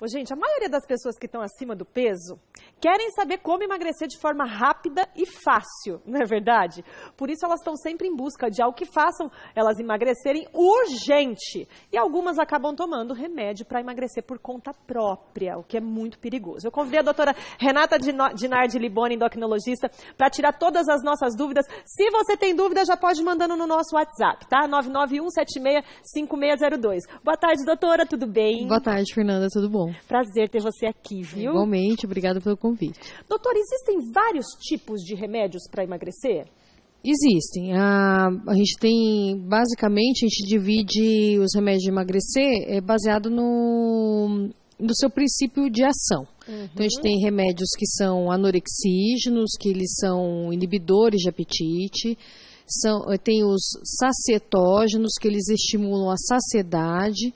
Ô, gente, a maioria das pessoas que estão acima do peso querem saber como emagrecer de forma rápida e fácil, não é verdade? Por isso elas estão sempre em busca de algo que façam elas emagrecerem urgente. E algumas acabam tomando remédio para emagrecer por conta própria, o que é muito perigoso. Eu convidei a doutora Renata Dinardi Liboni, endocrinologista, para tirar todas as nossas dúvidas. Se você tem dúvida, já pode ir mandando no nosso WhatsApp, tá? 991765602. Boa tarde, doutora, tudo bem? Boa tarde, Fernanda, tudo bom? Prazer ter você aqui, viu? Igualmente, obrigada pelo convite. Doutora, existem vários tipos de remédios para emagrecer? Existem. A gente tem, basicamente, a gente divide os remédios de emagrecer baseado no seu princípio de ação. Então, a gente tem remédios que são anorexígenos, que eles são inibidores de apetite. Tem os sacietógenos, que eles estimulam a saciedade.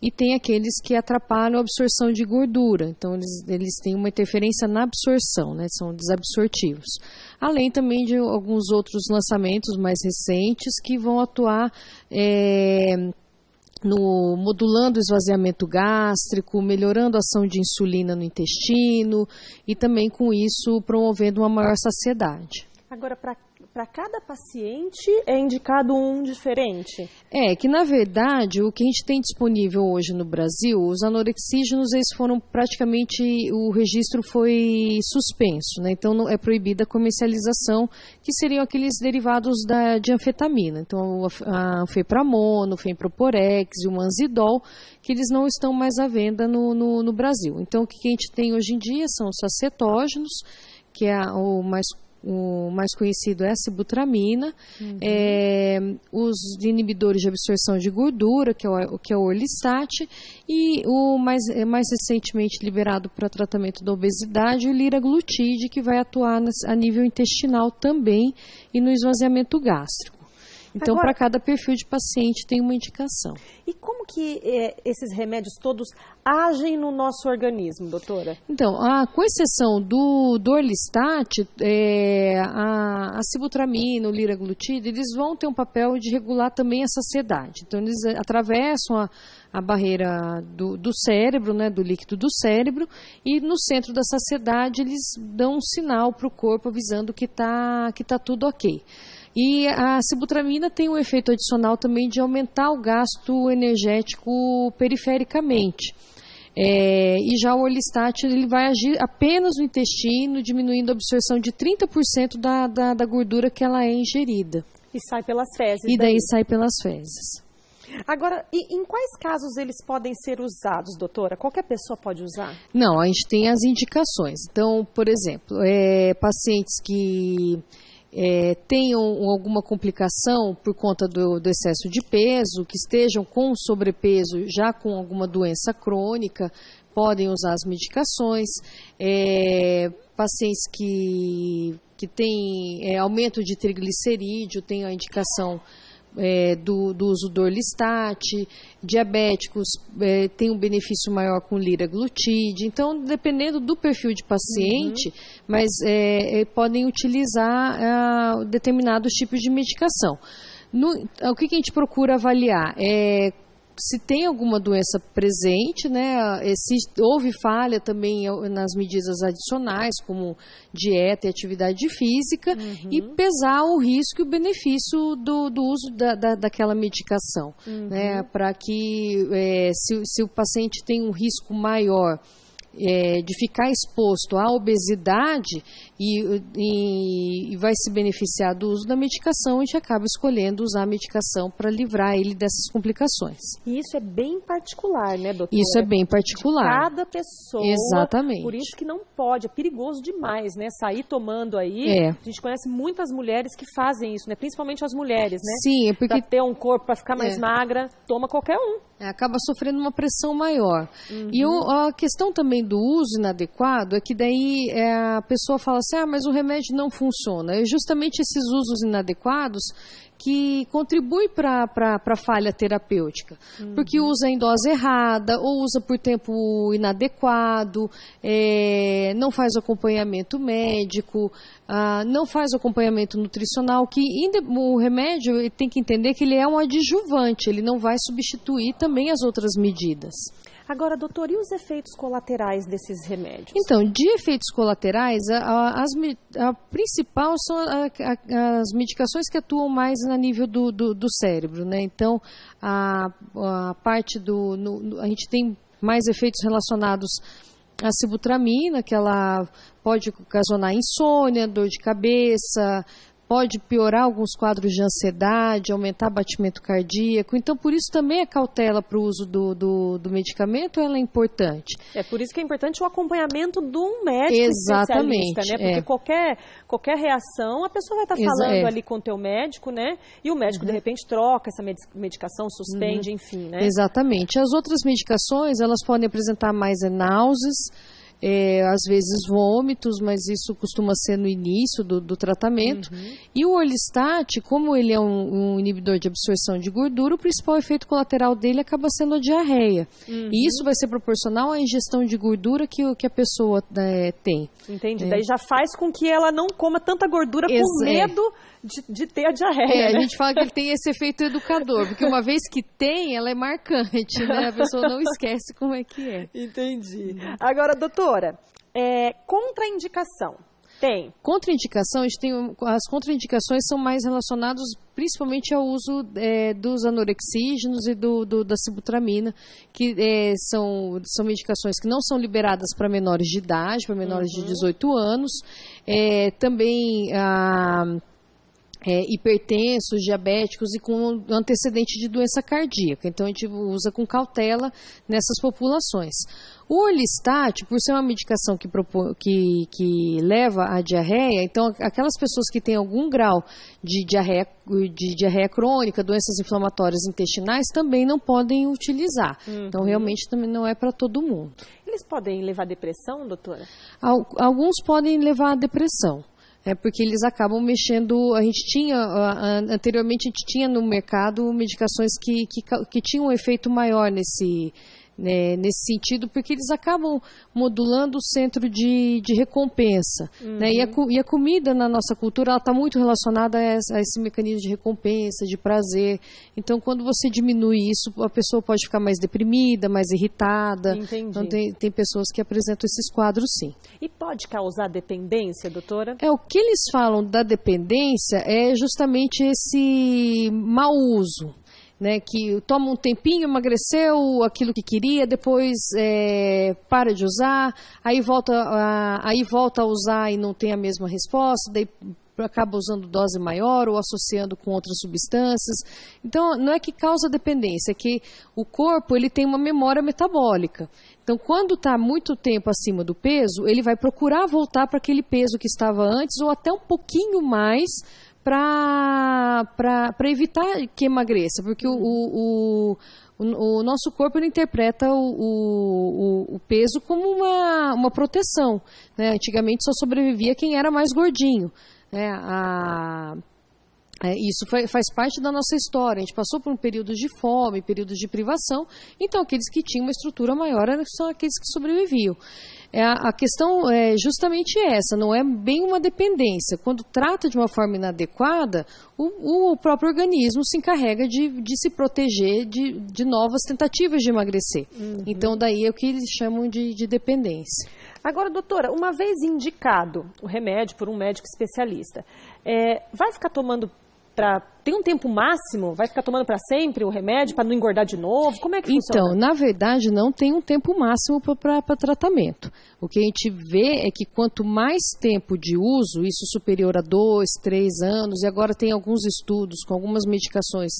E tem aqueles que atrapalham a absorção de gordura. Então, eles têm uma interferência na absorção, né? São desabsortivos. Além também de alguns outros lançamentos mais recentes que vão atuar modulando o esvaziamento gástrico, melhorando a ação de insulina no intestino e também, com isso, promovendo uma maior saciedade. Agora, para cada paciente é indicado um diferente? Que na verdade o que a gente tem disponível hoje no Brasil, os anorexígenos, eles foram praticamente, o registro foi suspenso, né? Então não é proibida a comercialização, que seriam aqueles derivados de anfetamina. Então a anfepramono, o fenproporex e o manzidol, que eles não estão mais à venda no Brasil. Então o que a gente tem hoje em dia são os sacetógenos, que é o mais conhecido é a sibutramina, os inibidores de absorção de gordura, que é o orlistat, e o mais recentemente liberado para tratamento da obesidade, o liraglutide, que vai atuar a nível intestinal também e no esvaziamento gástrico. Então, para cada perfil de paciente tem uma indicação. E como que esses remédios todos agem no nosso organismo, doutora? Então, com exceção do orlistat, a sibutramina, o liraglutide, eles vão ter um papel de regular também a saciedade. Então, eles atravessam a barreira do cérebro, né, do líquido do cérebro, e no centro da saciedade eles dão um sinal para o corpo avisando que tá tudo ok. E a sibutramina tem um efeito adicional também de aumentar o gasto energético perifericamente. E já o orlistat, ele vai agir apenas no intestino, diminuindo a absorção de 30% da gordura que ela é ingerida. E sai pelas fezes. E daí sai pelas fezes. Agora, em quais casos eles podem ser usados, doutora? Qualquer pessoa pode usar? Não, a gente tem as indicações. Então, por exemplo, pacientes que tenham alguma complicação por conta do excesso de peso, que estejam com sobrepeso, já com alguma doença crônica, podem usar as medicações. Pacientes que têm aumento de triglicerídeo, têm a indicação do uso do orlistat. Diabéticos têm um benefício maior com liraglutide. Então, dependendo do perfil de paciente, mas podem utilizar determinados tipos de medicação. O que a gente procura avaliar? Se tem alguma doença presente, né? Se houve falha também nas medidas adicionais, como dieta e atividade física, e pesar o risco e o benefício do uso daquela medicação, né? Para que, se o paciente tem um risco maior de ficar exposto à obesidade e vai se beneficiar do uso da medicação, a gente acaba escolhendo usar a medicação para livrar ele dessas complicações. E isso é bem particular, né, doutora? Isso é bem particular. De cada pessoa. Exatamente. Por isso que não pode, é perigoso demais, né? Sair tomando aí. A gente conhece muitas mulheres que fazem isso, né? Principalmente as mulheres, né? Sim, é porque... Para ter um corpo, para ficar mais magra, toma qualquer um. Acaba sofrendo uma pressão maior. E a questão também do uso inadequado é que daí a pessoa fala assim, mas o remédio não funciona. É justamente esses usos inadequados que contribuem para a falha terapêutica, porque usa em dose errada, ou usa por tempo inadequado, não faz acompanhamento médico, não faz acompanhamento nutricional, que o remédio tem que entender que ele é um adjuvante, ele não vai substituir também as outras medidas. Agora, doutor, e os efeitos colaterais desses remédios? Então, de efeitos colaterais, a principal são as medicações que atuam mais a nível do cérebro, né? Então, a parte a gente tem mais efeitos relacionados à sibutramina, que ela pode ocasionar insônia, dor de cabeça, pode piorar alguns quadros de ansiedade, aumentar batimento cardíaco. Então, por isso também a cautela para o uso do medicamento ela é importante. É por isso que é importante o acompanhamento de um médico Exatamente, especialista, né? Porque qualquer reação, a pessoa vai estar falando ali com o teu médico, né? E o médico, de repente, troca essa medicação, suspende, enfim, né? Exatamente. As outras medicações, elas podem apresentar mais náuseas, às vezes vômitos, mas isso costuma ser no início do tratamento. E o Orlistat, como ele é um inibidor de absorção de gordura, o principal efeito colateral dele acaba sendo a diarreia. E isso vai ser proporcional à ingestão de gordura que a pessoa tem. Entendi. Daí já faz com que ela não coma tanta gordura com medo de ter a diarreia, né? A gente fala que ele tem esse efeito educador, porque uma vez que tem, ela é marcante, né? A pessoa não esquece como é que é. Entendi. Agora, doutora, contraindicação. Tem. Contraindicação, a gente tem, as contraindicações são mais relacionadas principalmente ao uso dos anorexígenos e da sibutramina, que são medicações que não são liberadas para menores de idade, para menores de 18 anos. Também hipertensos, diabéticos e com antecedente de doença cardíaca. Então, a gente usa com cautela nessas populações. O Orlistat, por ser uma medicação que leva à diarreia, então aquelas pessoas que têm algum grau de diarreia crônica, doenças inflamatórias intestinais, também não podem utilizar. Então, realmente, também não é para todo mundo. Eles podem levar à depressão, doutora? Alguns podem levar à depressão. Porque eles acabam mexendo, anteriormente a gente tinha no mercado medicações que tinham um efeito maior nesse sentido, porque eles acabam modulando o centro de recompensa. Né? E a comida na nossa cultura está muito relacionada a esse mecanismo de recompensa, de prazer. Então, quando você diminui isso, a pessoa pode ficar mais deprimida, mais irritada. Entendi. Então, tem pessoas que apresentam esses quadros, sim. E pode causar dependência, doutora? O que eles falam da dependência é justamente esse mau uso. Né, que toma um tempinho, emagreceu aquilo que queria, depois para de usar, aí volta a usar e não tem a mesma resposta, daí acaba usando dose maior ou associando com outras substâncias. Então, não é que causa dependência, é que o corpo ele tem uma memória metabólica. Então, quando está muito tempo acima do peso, ele vai procurar voltar para aquele peso que estava antes ou até um pouquinho mais, para evitar que emagreça, porque o nosso corpo ele interpreta o peso como uma proteção. Né? Antigamente só sobrevivia quem era mais gordinho. Né? Isso faz parte da nossa história. A gente passou por um período de fome, períodos de privação, então aqueles que tinham uma estrutura maior são aqueles que sobreviviam. A questão é justamente essa, não é bem uma dependência. Quando trata de uma forma inadequada, o próprio organismo se encarrega de se proteger de novas tentativas de emagrecer. Então, daí é o que eles chamam de dependência. Agora, doutora, uma vez indicado o remédio por um médico especialista, vai ficar tomando tem um tempo máximo? Vai ficar tomando para sempre o remédio para não engordar de novo? Como é que funciona? Então, na verdade, não tem um tempo máximo para tratamento. O que a gente vê é que quanto mais tempo de uso, isso superior a 2, 3 anos, e agora tem alguns estudos com algumas medicações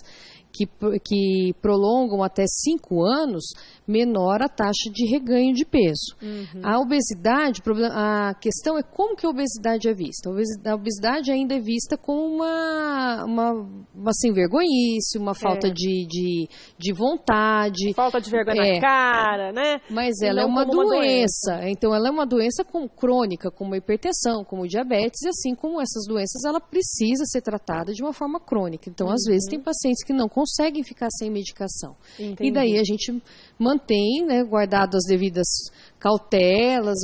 que prolongam até 5 anos, menor a taxa de reganho de peso. A obesidade, a questão é como que a obesidade é vista. A obesidade ainda é vista como uma sem-vergonhice, uma falta de vontade. Falta de vergonha na cara, né? Mas ela é uma doença. Então, ela é uma doença crônica, como a hipertensão, como o diabetes, e assim como essas doenças, ela precisa ser tratada de uma forma crônica. Então, às vezes, tem pacientes que não conseguem ficar sem medicação. Entendi. E daí a gente mantém, né, guardado as devidas cautelas,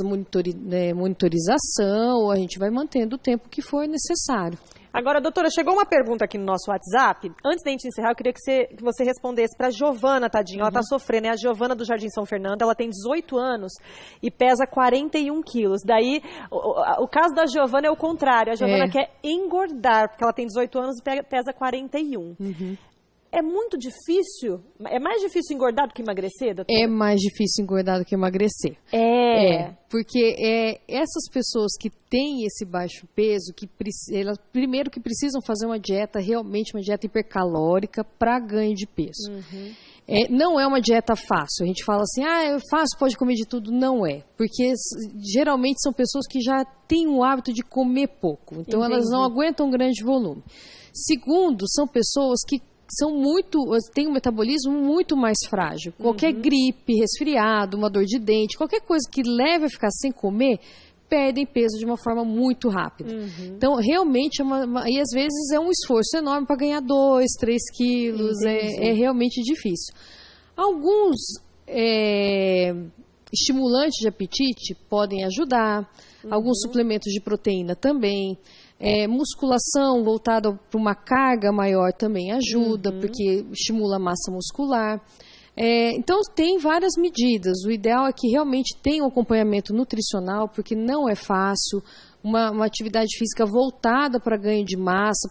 monitorização, a gente vai mantendo o tempo que for necessário. Agora, doutora, chegou uma pergunta aqui no nosso WhatsApp. Antes da gente encerrar, eu queria que você respondesse para a Giovana, tadinha. Ela está sofrendo, é a Giovana do Jardim São Fernando. Ela tem 18 anos e pesa 41 quilos. Daí, o caso da Giovana é o contrário. A Giovana quer engordar, porque ela tem 18 anos e pesa 41. É muito difícil? É mais difícil engordar do que emagrecer, doutora? É mais difícil engordar do que emagrecer. Porque essas pessoas que têm esse baixo peso, elas primeiro que precisam fazer uma dieta, realmente uma dieta hipercalórica para ganho de peso. Não é uma dieta fácil. A gente fala assim, é fácil, pode comer de tudo. Não é. Porque geralmente são pessoas que já têm o hábito de comer pouco. Então elas não aguentam um grande volume. Segundo, são pessoas que têm um metabolismo muito mais frágil. Qualquer gripe, resfriado, uma dor de dente, qualquer coisa que leve a ficar sem comer, perdem peso de uma forma muito rápida. Então, realmente, e às vezes é um esforço enorme para ganhar 2, 3 quilos, é realmente difícil. Alguns estimulantes de apetite podem ajudar, alguns suplementos de proteína também. Musculação voltada para uma carga maior também ajuda, porque estimula a massa muscular. Então, tem várias medidas. O ideal é que realmente tenha um acompanhamento nutricional, porque não é fácil. Uma atividade física voltada para ganho de massa,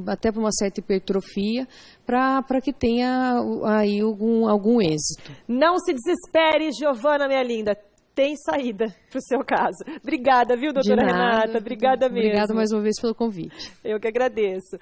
até para uma certa hipertrofia, para que tenha aí algum êxito. Não se desespere, Giovana, minha linda. Tem saída para o seu caso. Obrigada, viu, doutora Renata? Obrigada mesmo. Obrigada mais uma vez pelo convite. Eu que agradeço.